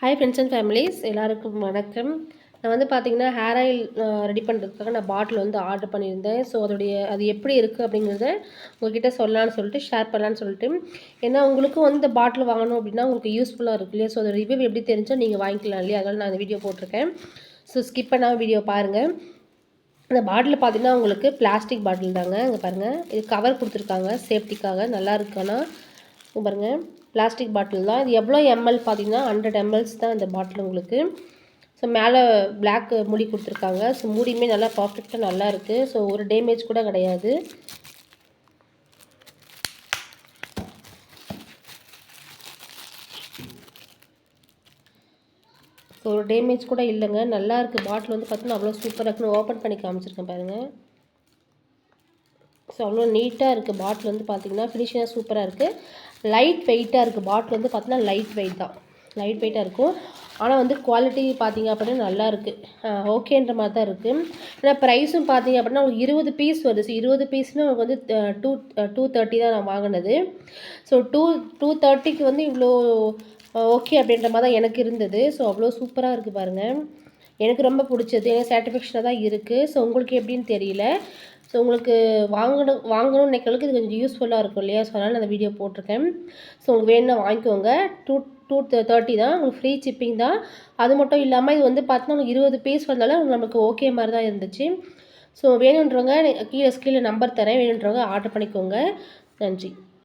Hi friends and families எல்லாருக்கும் வணக்கம். நான் வந்து பார்த்தீங்கன்னா ஹேர் ஆயில் ரெடி பண்ணுறதுக்காக நான் பாட்டில் வந்து ஆர்டர் பண்ணியிருந்தேன். ஸோ அது எப்படி இருக்குது அப்படிங்கிறத உங்கள்கிட்ட சொல்லலான்னு சொல்லிட்டு ஷேர் பண்ணலான்னு சொல்லிட்டு, ஏன்னா உங்களுக்கும் வந்து இந்த பாட்டில் வாங்கணும் அப்படின்னா உங்களுக்கு யூஸ்ஃபுல்லாக இருக்கு இல்லையா? ஸோ அதோட ரிவ்யூ எப்படி தெரிஞ்சால் நீங்கள் வாங்கிக்கலாம் இல்லையா? அதனால் நான் இந்த வீடியோ போட்டிருக்கேன். ஸோ ஸ்கிப் பண்ணாமல் வீடியோ பாருங்கள். இந்த பாட்டில் பார்த்தீங்கன்னா உங்களுக்கு பிளாஸ்டிக் பாட்டில் தாங்க. இங்கே பாருங்கள், இது கவர் கொடுத்துருக்காங்க சேஃப்டிக்காக. நல்லா இருக்கானா பாருங்கள், பிளாஸ்டிக் பாட்டில் தான். இது எவ்வளோ எம்எல் பார்த்தீங்கன்னா 100 ml தான் இந்த பாட்டில் உங்களுக்கு. ஸோ மேலே பிளாக் மூடி கொடுத்துருக்காங்க. ஸோ மூடியுமே நல்லா பர்ஃபெக்டாக நல்லா இருக்குது. ஸோ ஒரு டேமேஜ் கூட கிடையாது. ஸோ ஒரு டேமேஜ் கூட இல்லைங்க, நல்லா இருக்குது. பாட்டில் வந்து பார்த்தீங்கன்னா அவ்வளோ சூப்பராக இருக்குன்னு ஓப்பன் பண்ணி காமிச்சிருக்கேன் பாருங்கள். ஸோ அவ்வளோ நீட்டாக இருக்குது பாட்டில் வந்து பார்த்திங்கன்னா, ஃபினிஷிங்காக சூப்பராக இருக்குது. லைட் வெயிட்டாக இருக்குது பாட்டில் வந்து பார்த்தீங்கன்னா, லைட் வெயிட் தான், லைட் வெயிட்டாக இருக்கும். ஆனால் வந்து குவாலிட்டி பார்த்திங்க அப்படின்னா நல்லா இருக்குது, ஓகேன்ற மாதிரி தான் இருக்குது. ஏன்னா ப்ரைஸும் பார்த்திங்க அப்படின்னா உங்களுக்கு 20 பீஸ் வருது. ஸோ 20 பீஸ்னால் உங்களுக்கு வந்து 230 தான் நான் வாங்கினது. ஸோ 230க்கு வந்து இவ்வளோ ஓகே அப்படின்ற மாதிரி தான் எனக்கு இருந்தது. ஸோ அவ்வளோ சூப்பராக இருக்குது பாருங்கள், எனக்கு ரொம்ப பிடிச்சது. எனக்கு சாட்டிஸ்ஃபேக்ஷனாக தான் இருக்குது. ஸோ உங்களுக்கு எப்படின்னு தெரியல. ஸோ உங்களுக்கு வாங்கணும்னு நினைக்கிறவங்களுக்கு இது கொஞ்சம் யூஸ்ஃபுல்லாக இருக்கும் இல்லையா? ஸோ அதனால் நான் அந்த வீடியோ போட்டிருக்கேன். ஸோ உங்களுக்கு வேணும்னா வாங்கிக்கோங்க. 230 தான், உங்களுக்கு ஃப்ரீ ஷிப்பிங் தான். அது மட்டும் இல்லாமல் இது வந்து பார்த்தீங்கன்னா 20 பீஸ் வந்தாலும் நமக்கு ஓகே மாதிரி தான் இருந்துச்சு. ஸோ வேணுன்றவங்க கீழே நம்பர் தரேன், வேணுன்றவங்க ஆர்டர் பண்ணிக்கோங்க. நன்றி.